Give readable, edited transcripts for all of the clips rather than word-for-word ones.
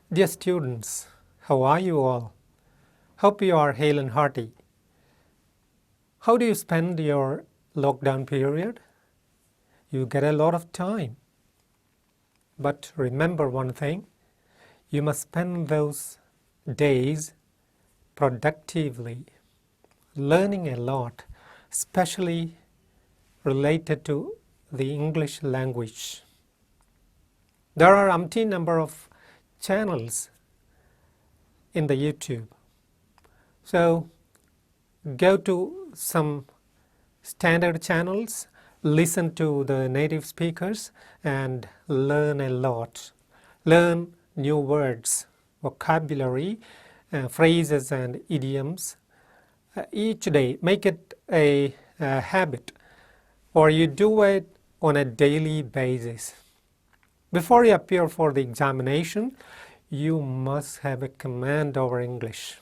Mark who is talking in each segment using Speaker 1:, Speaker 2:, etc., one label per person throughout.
Speaker 1: Dear students, how are you all? Hope you are hale and hearty. How do you spend your lockdown period? You get a lot of time. But remember one thing, you must spend those days productively, learning a lot, especially related to the English language. There are umpteen number of channels in the YouTube. So go to some standard channels, listen to the native speakers and learn a lot. Learn new words, vocabulary, phrases and idioms each day. Make it a habit, or you do it on a daily basis. Before you appear for the examination, you must have a command over English.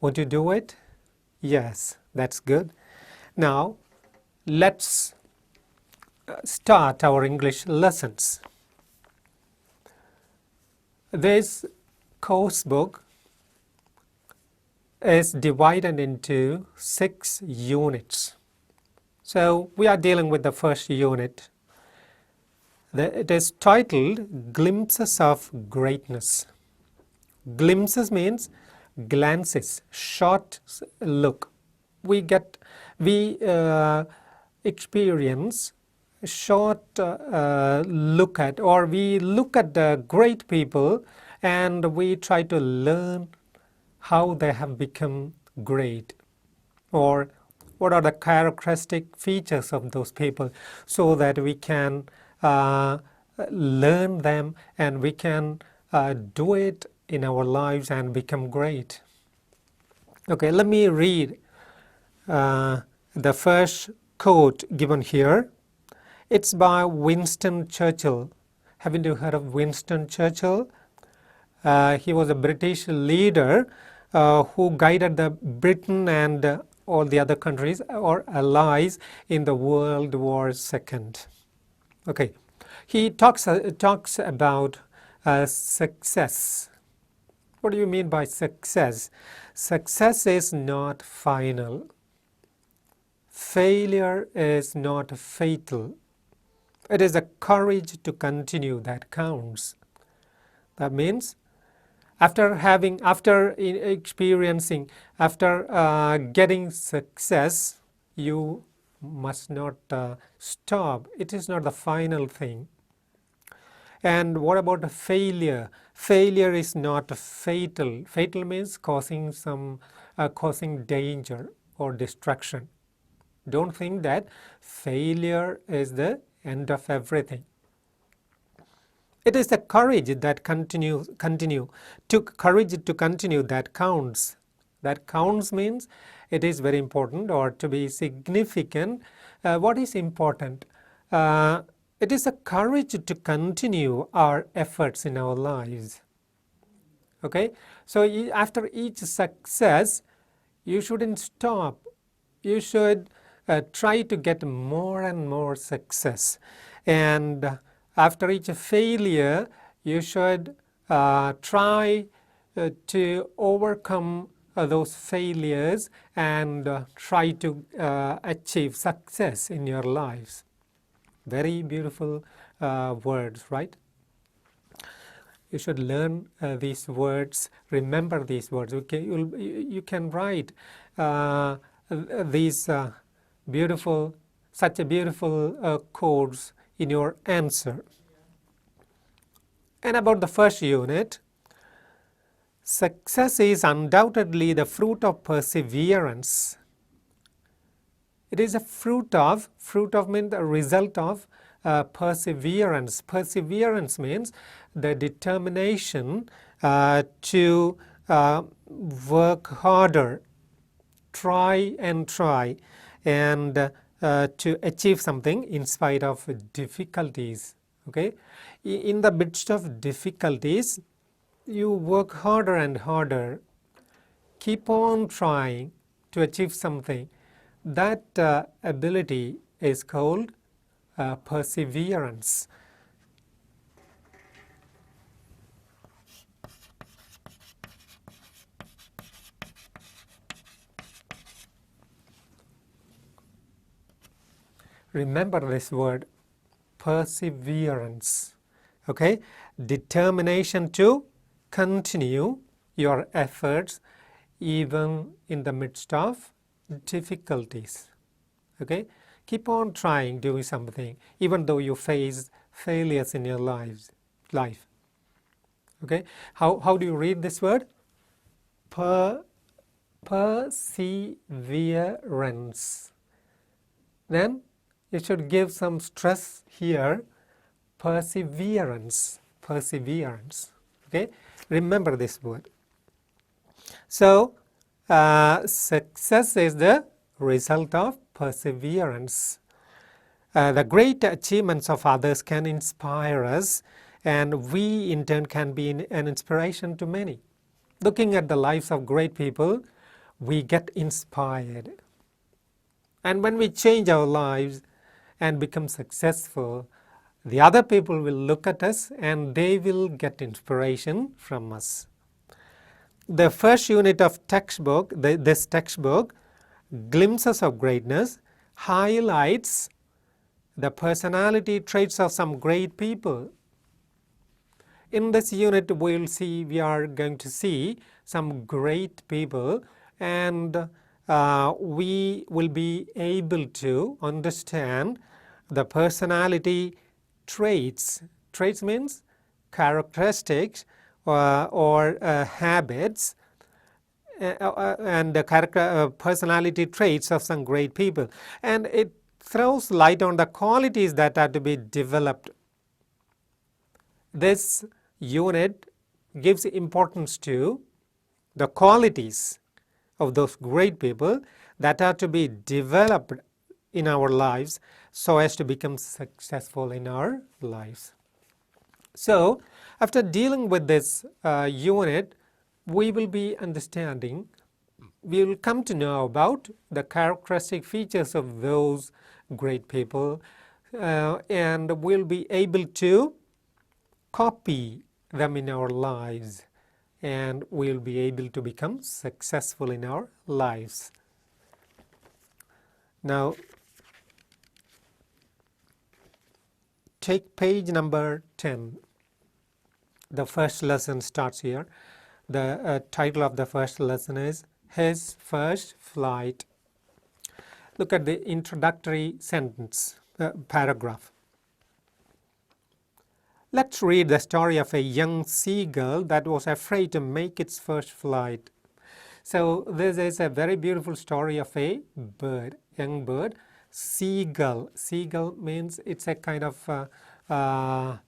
Speaker 1: Want to do it? Yes, that's good. Now, let's start our English lessons. This course book is divided into 6 units. So, we are dealing with the first unit. It is titled Glimpses of Greatness. Glimpses means glances, short look. We experience short look at, or we look at the great people and we try to learn how they have become great, or what are the characteristic features of those people, so that we can learn them and we can do it in our lives and become great. Okay, let me read the first quote given here. It's by Winston Churchill. Haven't you heard of Winston Churchill? He was a British leader who guided the Britain and all the other countries or allies in the World War II. Okay, he talks about success. What do you mean by success? Success is not final. Failure is not fatal. It is the courage to continue that counts. That means after experiencing, after getting success, you must not stop. It is not the final thing. And what about a failure? Failure is not fatal. Fatal means causing danger or destruction. Don't think that failure is the end of everything. It is the courage that courage to continue that counts. That counts means it is very important, or to be significant. What is important? It is the courage to continue our efforts in our lives. Okay, so after each success, you shouldn't stop. You should try to get more and more success. And after each failure, you should try to overcome those failures and try to achieve success in your lives. Very beautiful words, right? You should learn these words, remember these words. Okay, you can write these such a beautiful quotes in your answer. And about the first unit, success is undoubtedly the fruit of perseverance. It is a fruit of means the result of perseverance. Perseverance means the determination to work harder, try and to achieve something in spite of difficulties. Okay, in the midst of difficulties, you work harder and harder. Keep on trying to achieve something. That ability is called perseverance. remember this word, perseverance. Okay, determination to continue your efforts even in the midst of difficulties. Okay, keep on trying, doing something, even though you face failures in your life. Okay, how do you read this word? Perseverance. Then you should give some stress here. Perseverance. Okay, remember this word. So success is the result of perseverance. The great achievements of others can inspire us, and we in turn can be an inspiration to many. Looking at the lives of great people, we get inspired. And when we change our lives and become successful, the other people will look at us and they will get inspiration from us. The first unit of textbook, this textbook, Glimpses of Greatness, highlights the personality traits of some great people. In this unit, we are going to see some great people, and we will be able to understand the personality traits. Traits means characteristics or habits and the personality traits of some great people. And it throws light on the qualities that are to be developed. This unit gives importance to the qualities of those great people that are to be developed in our lives so as to become successful in our lives. So, after dealing with this unit, we will be understanding, we will come to know about the characteristic features of those great people, and we'll be able to copy them in our lives, and we'll be able to become successful in our lives. Now, take page number 10. The first lesson starts here. The title of the first lesson is His First Flight. Look at the introductory sentence, paragraph. Let's read the story of a young seagull that was afraid to make its first flight. So this is a very beautiful story of a bird, young bird, seagull. Seagull means it's a kind of a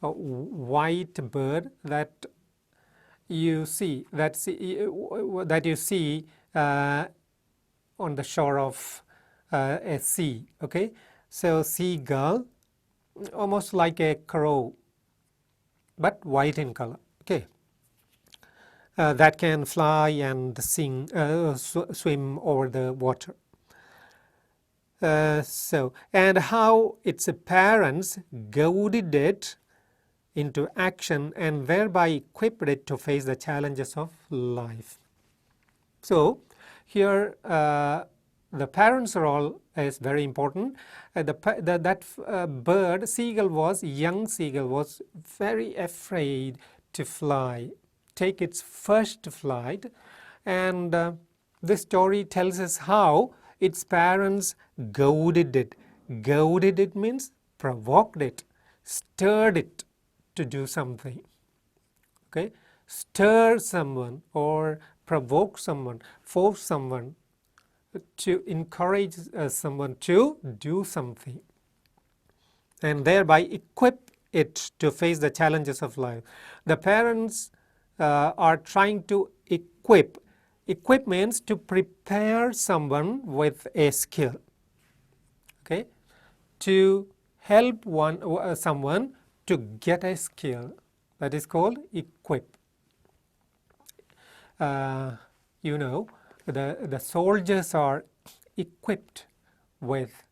Speaker 1: white bird that you see on the shore of a sea. Okay, so seagull, almost like a crow, but white in color. Okay, that can fly and sing, swim over the water. And how its parents goaded it into action and thereby equipped it to face the challenges of life. So here the parents' role is very important. Bird, young seagull was very afraid to fly, take its first flight, and this story tells us how its parents goaded it. Goaded it means provoked it, stirred it to do something. Okay, stir someone or provoke someone, force someone, to encourage someone to do something, and thereby equip it to face the challenges of life. The parents are trying to equip. Equip means to prepare someone with a skill. Okay, to help someone to get a skill, that is called equip. You know, the soldiers are equipped with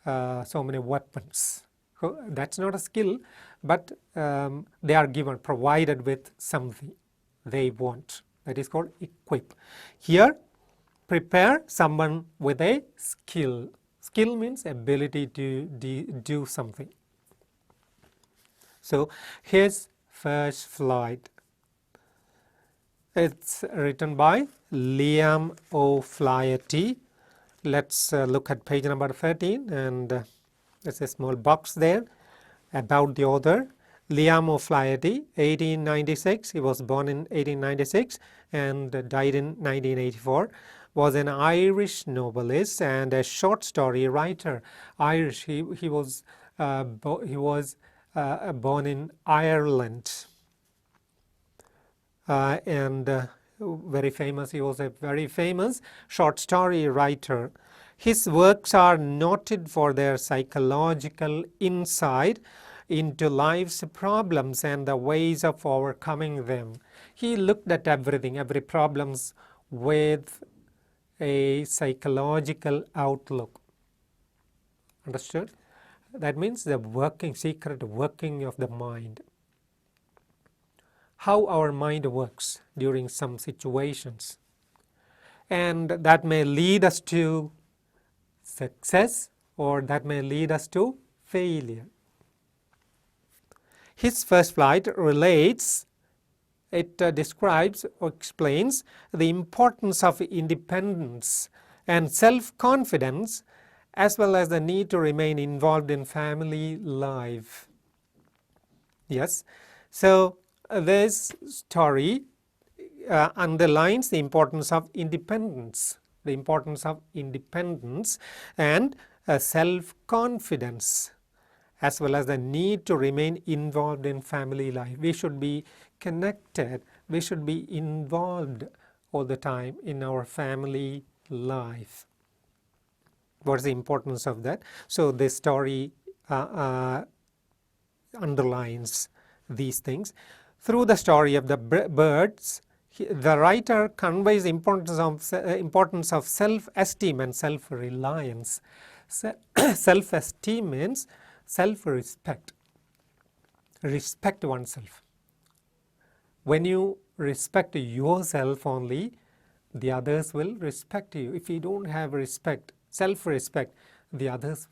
Speaker 1: so many weapons. So that's not a skill, but they are provided with something they want. That is called equip. Here, prepare someone with a skill. Skill means ability to do something. So his first flight. It's written by Liam O'Flaherty. Let's look at page number 13, and there's a small box there about the author. Liam O'Flaherty, 1896. He was born in 1896 and died in 1984. Was an Irish novelist and a short story writer. Irish. He was born in Ireland. And very famous. He was a very famous short story writer. His works are noted for their psychological insight into life's problems and the ways of overcoming them. He looked at everything, every problems with a psychological outlook. Understood? That means the secret working of the mind. How our mind works during some situations. And that may lead us to success or that may lead us to failure. His first flight relates, it describes or explains the importance of independence and self-confidence, as well as the need to remain involved in family life. Yes, so this story underlines the importance of independence, and self-confidence, as well as the need to remain involved in family life. We should be connected, we should be involved all the time in our family life. What is the importance of that? So this story underlines these things. Through the story of the birds, the writer conveys the importance of self-esteem and self-reliance. Self-esteem means self-respect. Respect oneself. When you respect yourself only, the others will respect you. If you don't have respect, self-respect, the others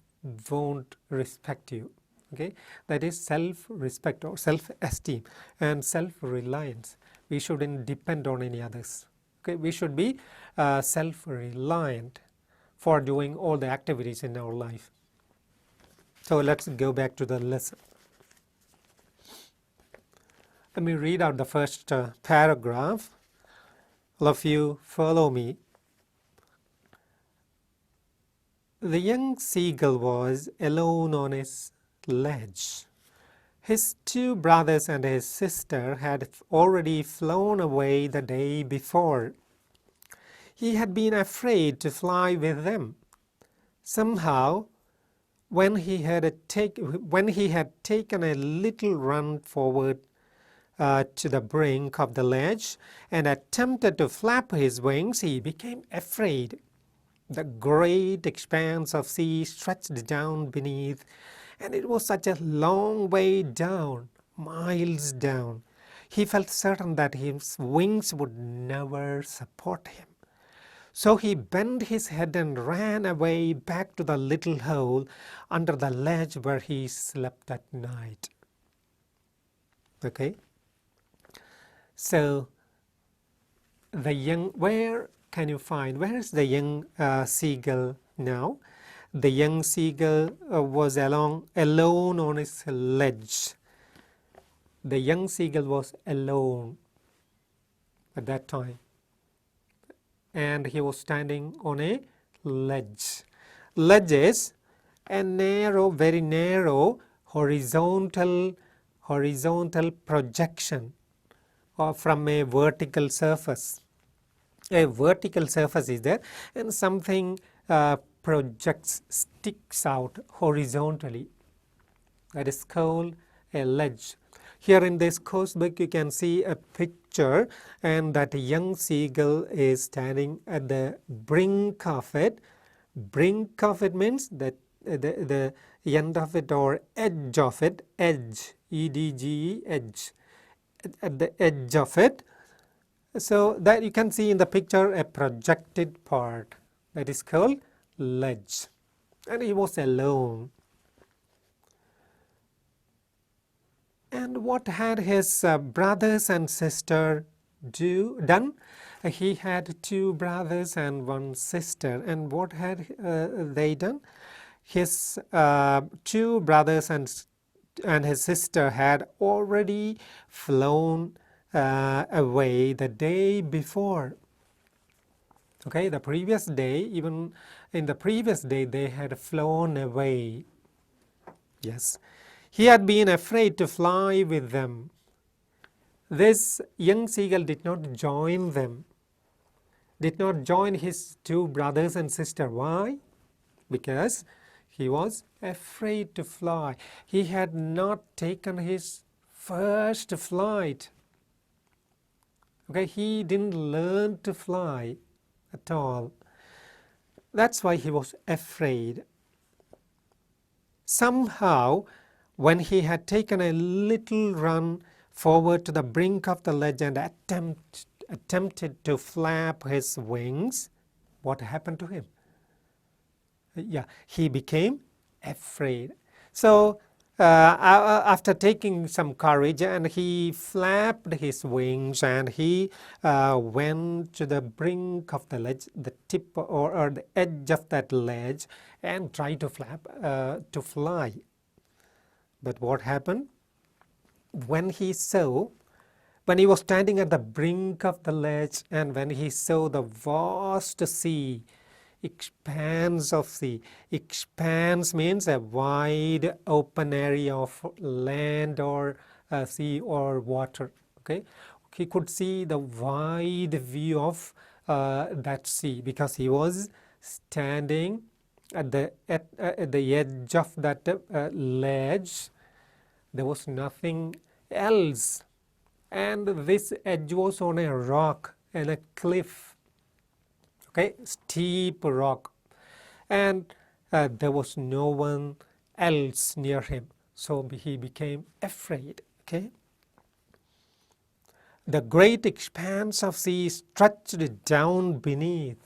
Speaker 1: won't respect you. Okay, that is self-respect or self-esteem and self-reliance. We shouldn't depend on any others. Okay, we should be self-reliant for doing all the activities in our life. So let's go back to the lesson. Let me read out the first paragraph. All of you follow me. The young seagull was alone on his ledge. His two brothers and his sister had already flown away the day before. He had been afraid to fly with them. Somehow, when he had taken a little run forward to the brink of the ledge and attempted to flap his wings, he became afraid. The great expanse of sea stretched down beneath, and it was such a long way down, miles down. He felt certain that his wings would never support him. So he bent his head and ran away back to the little hole under the ledge where he slept at night. Okay? So, where can you find, where is the young seagull now? The young seagull was alone on his ledge. The young seagull was alone at that time. And he was standing on a ledge. Ledge is a narrow, very narrow, horizontal projection from a vertical surface. A vertical surface is there, and something projects, sticks out horizontally. That is called a ledge. Here in this course book you can see a picture, and that young seagull is standing at the brink of it. Brink of it means that the end of it or edge of it, edge, E-D-G-E, edge, at the edge of it. So that you can see in the picture a projected part, that is called ledge. and he was alone. And what had his brothers and sister done? He had 2 brothers and 1 sister, and what had they done? His 2 brothers and his sister had already flown away the day before. Okay, the previous day, even in the previous day, they had flown away. Yes, he had been afraid to fly with them. This young seagull did not join them, did not join his 2 brothers and sister. Why? Because he was afraid to fly. He had not taken his first flight. Okay, he didn't learn to fly at all. That's why he was afraid. Somehow, when he had taken a little run forward to the brink of the ledge and attempted to flap his wings, what happened to him? Yeah, he became afraid. So after taking some courage, and he flapped his wings, and he went to the brink of the ledge, the tip or the edge of that ledge, and tried to fly. But what happened? When he was standing at the brink of the ledge, and when he saw the vast sea, expanse of sea. Expanse means a wide open area of land or sea or water. Okay, he could see the wide view of that sea because he was standing at the edge of that ledge. There was nothing else, and this edge was on a rock and a cliff. Okay, steep rock, and there was no one else near him, so he became afraid. Okay, the great expanse of sea stretched down beneath.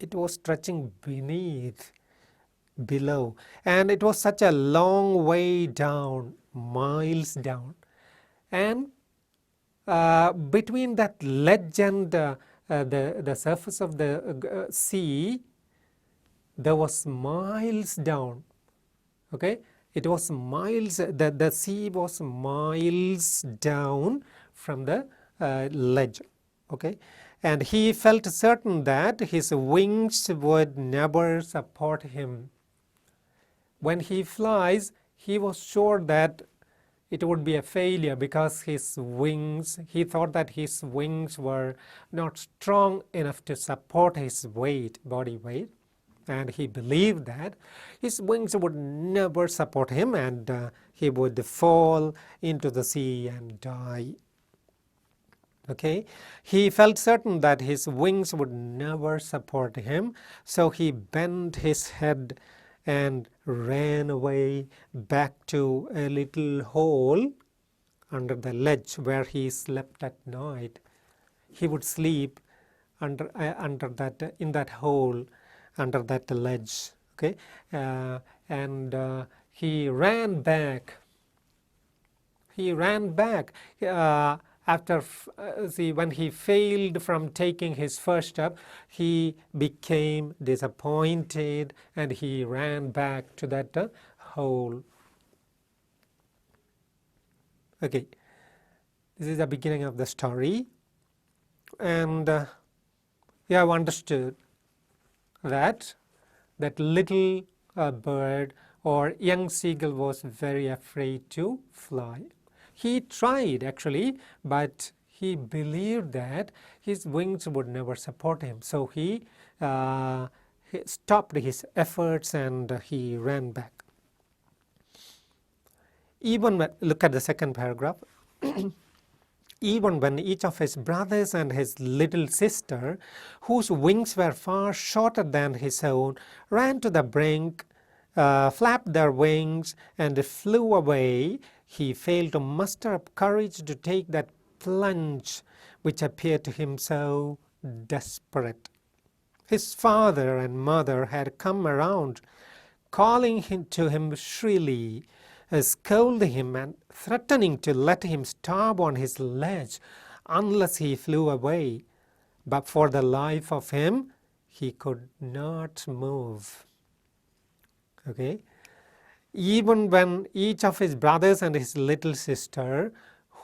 Speaker 1: It was stretching below, and it was such a long way down, miles down, and between that ledge and the surface of the sea, there was miles down. Okay, it was miles. The sea was miles down from the ledge. Okay, and he felt certain that his wings would never support him. When he flies, he was sure that it would be a failure because his wings, he thought that his wings were not strong enough to support his body weight, and he believed that his wings would never support him, and he would fall into the sea and die. Okay, he felt certain that his wings would never support him, so he bent his head and ran away back to a little hole under the ledge where he slept at night. He would sleep in that hole under that ledge. Okay, and he ran back. After when he failed from taking his first step, he became disappointed and he ran back to that hole. Okay, this is the beginning of the story, and you have understood that little bird or young seagull was very afraid to fly. He tried actually, but he believed that his wings would never support him. So he stopped his efforts and he ran back. Look at the second paragraph. Even when each of his brothers and his little sister, whose wings were far shorter than his own, ran to the brink, flapped their wings and flew away, he failed to muster up courage to take that plunge which appeared to him so desperate. His father and mother had come around, calling to him shrilly, scolding him and threatening to let him starve on his ledge unless he flew away. But for the life of him, he could not move. Okay? Even when each of his brothers and his little sister,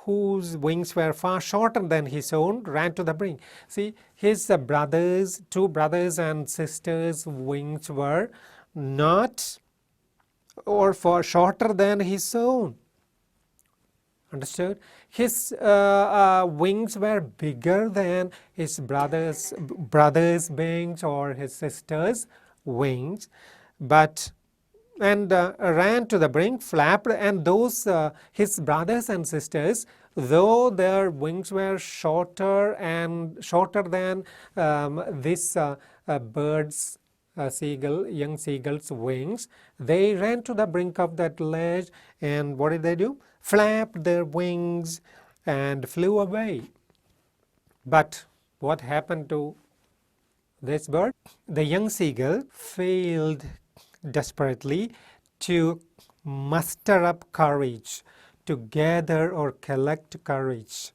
Speaker 1: whose wings were far shorter than his own, ran to the brink. See, his two brothers and sisters' wings were not or far shorter than his own. Understood? His wings were bigger than his brother's wings or his sister's wings, but ran to the brink, flapped, and those his brothers and sisters, though their wings were shorter than this bird's young seagull's wings, they ran to the brink of that ledge, and what did they do? Flapped their wings and flew away. But what happened to this bird? The young seagull failed desperately to muster up courage, to gather or collect courage,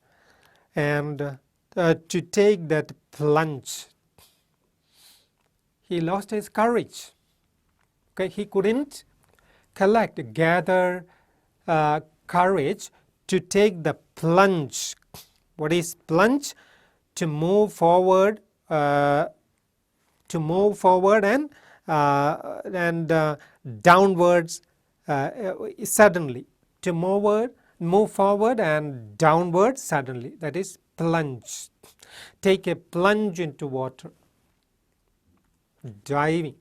Speaker 1: and to take that plunge. He lost his courage. Okay, he couldn't gather courage to take the plunge. What is plunge? To move forward, and downwards suddenly. To move forward and downwards suddenly. That is plunge. Take a plunge into water. Diving.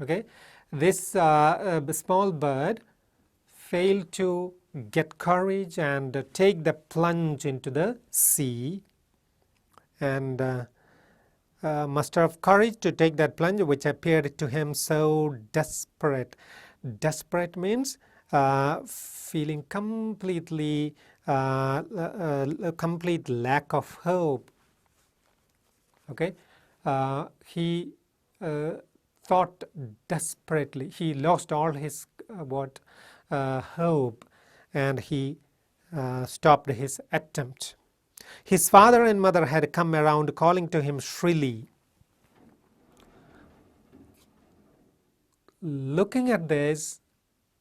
Speaker 1: Okay, this small bird failed to get courage and take the plunge into the sea, and muster of courage to take that plunge, which appeared to him so desperate. Desperate means feeling completely complete lack of hope. Okay, he thought desperately. He lost all his hope, and he stopped his attempt. His father and mother had come around, calling to him shrilly. Looking at this,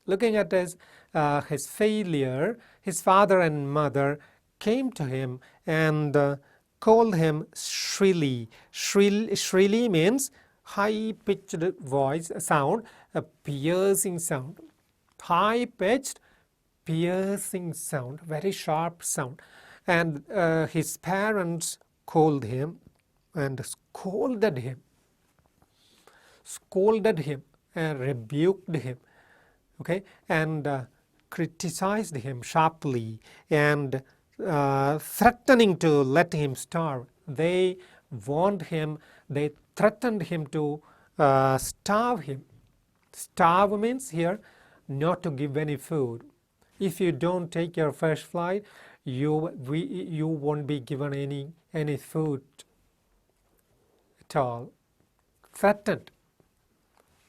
Speaker 1: his failure, his father and mother came to him and called him shrilly. Shrilly means high-pitched voice sound, a piercing sound. High-pitched, piercing sound, very sharp sound. And his parents called him and scolded him and rebuked him, okay, and criticized him sharply and threatening to let him starve. They warned him, they threatened him to starve him. Starve means here not to give any food. If you don't take your first flight, you won't be given any food at all. Threatened.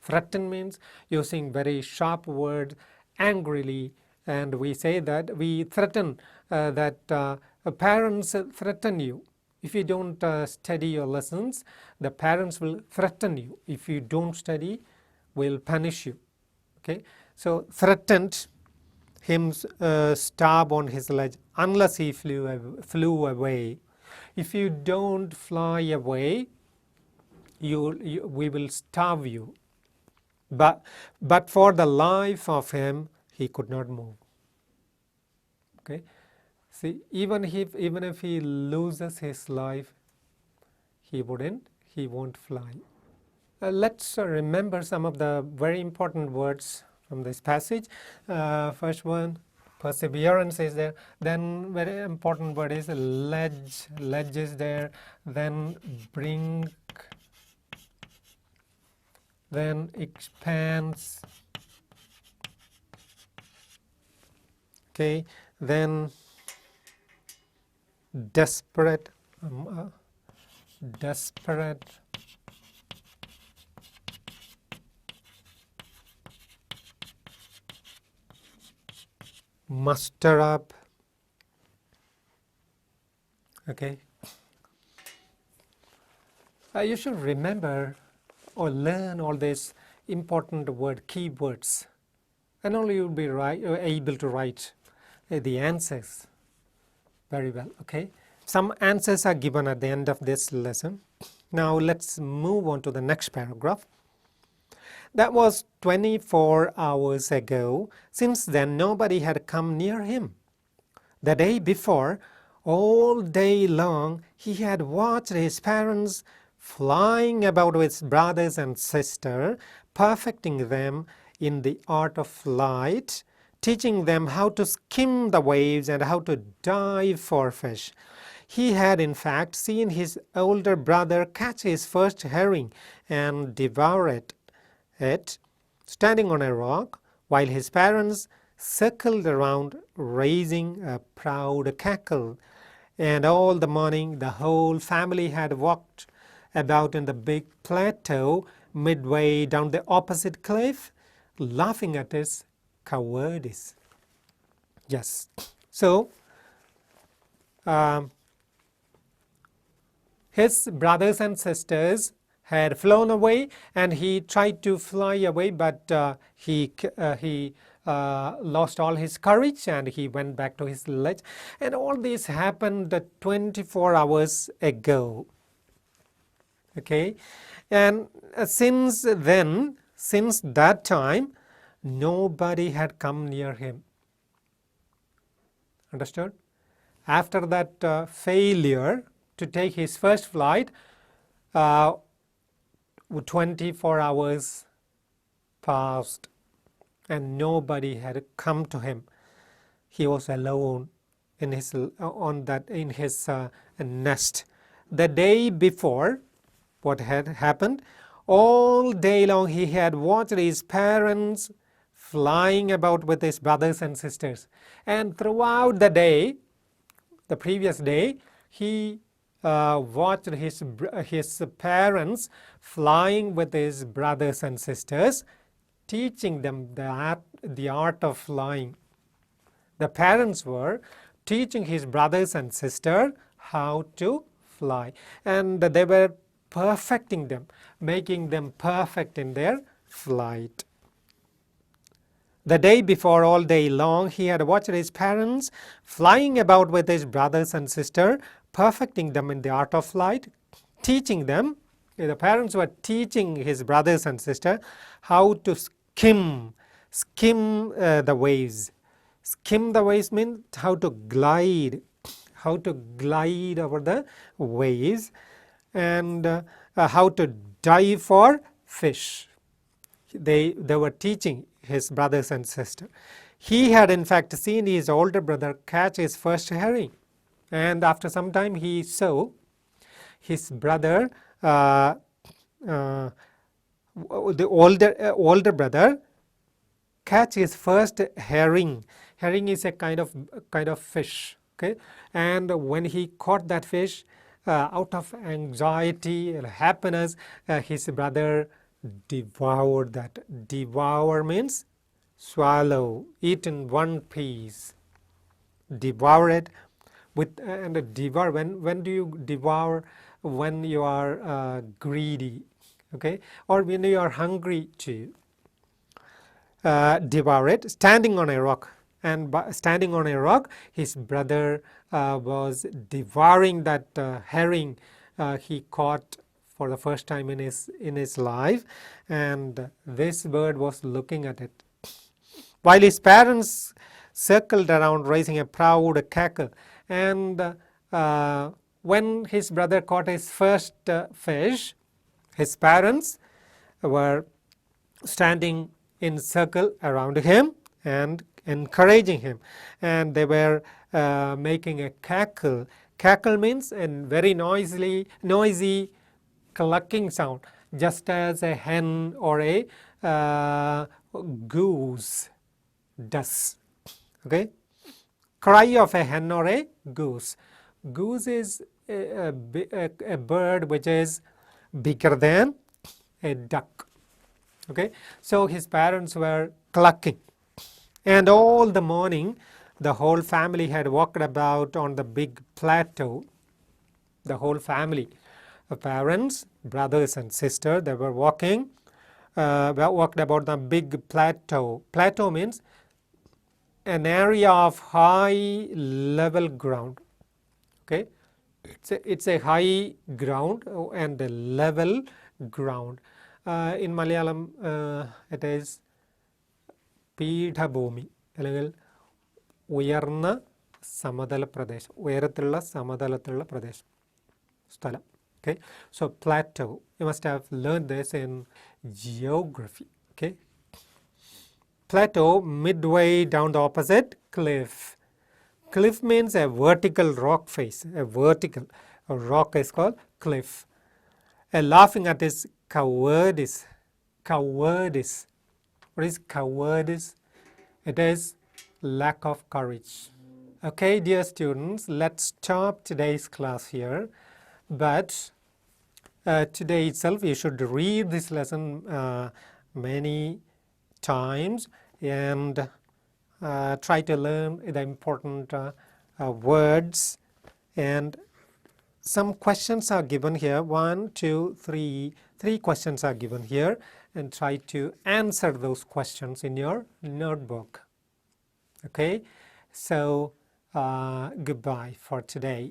Speaker 1: Threaten means using very sharp words angrily, and we say that we threaten that parents threaten you. If you don't study your lessons, the parents will threaten you. If you don't study, will punish you. Okay, so threatened him starve on his ledge unless he flew away. If you don't fly away, we will starve you. But for the life of him, he could not move. Okay, see, even if he loses his life, he won't fly. Let's remember some of the very important words from this passage. First one, perseverance is there. Then very important word is ledge. Ledge is there. Then brink. Then expanse. Okay. Then desperate. Desperate. muster up. Okay. You should remember or learn all these important keywords, and only you'll be able to write the answers very well. Okay. Some answers are given at the end of this lesson. Now let's move on to the next paragraph. That was 24 hours ago. Since then, nobody had come near him. The day before, all day long, he had watched his parents flying about with brothers and sisters, perfecting them in the art of flight, teaching them how to skim the waves and how to dive for fish. He had in fact seen his older brother catch his first herring and devour it, standing on a rock, while his parents circled around, raising a proud cackle. And all the morning the whole family had walked about in the big plateau midway down the opposite cliff, laughing at his cowardice. Yes. So, his brothers and sisters had flown away, and he tried to fly away, but he lost all his courage, and he went back to his village. And all this happened 24 hours ago. Okay, and since that time, nobody had come near him. Understood? After that failure to take his first flight, 24 hours passed and nobody had come to him. He was alone in his nest. The day before, what had happened? All day long he had watched his parents flying about with his brothers and sisters, and throughout the day, the previous day, he watched his parents flying with his brothers and sisters, teaching them the art of flying. The parents were teaching his brothers and sisters how to fly, and they were perfecting them, making them perfect in their flight. The day before, all day long, he had watched his parents flying about with his brothers and sisters, perfecting them in the art of flight, teaching them. The parents were teaching his brothers and sisters how to skim the waves. Skim the waves means how to glide over the waves, and how to dive for fish. They were teaching his brothers and sisters. He had in fact seen his older brother catch his first herring, and after some time he saw his brother, the older brother, catch his first herring. Herring is a kind of fish. Okay, and when he caught that fish, out of anxiety and happiness, his brother devoured that. Devour means swallow, eat in one piece. Devour it and devour. When do you devour? When you are greedy, okay, or when you are hungry too. Devour it, standing on a rock. And by standing on a rock, his brother was devouring that herring he caught for the first time in his life, and this bird was looking at it, while his parents circled around, raising a proud cackle. And when his brother caught his first fish, his parents were standing in circle around him and encouraging him, and they were making a cackle. Cackle means a very noisy clucking sound, just as a hen or a goose does. Okay, cry of a hen or a goose. Goose is a bird which is bigger than a duck. Okay, so his parents were clucking, And all the morning, the whole family had walked about on the big plateau. The whole family, parents, brothers and sisters, they were walking, walked about the big plateau. Plateau means an area of high level ground. Okay, it's a high ground and a level ground. In Malayalam, it is പീഠഭൂമി അല്ലെങ്കിൽ ഉയർന്ന സമതല പ്രദേശം, ഉയരത്തിലുള്ള സമതലത്തിലുള്ള പ്രദേശം, സ്ഥലം. Okay, so plateau, you must have learned this in geography. Okay, plateau, midway down the opposite, cliff. Cliff means a vertical rock face. A rock is called cliff. A laughing at is cowardice. Cowardice. What is cowardice? It is lack of courage. Okay, dear students, let's stop today's class here. But today itself you should read this lesson many times and try to learn the important words. And some questions are given here. 1, 2, 3. 3 questions are given here, and try to answer those questions in your notebook. Okay, so goodbye for today.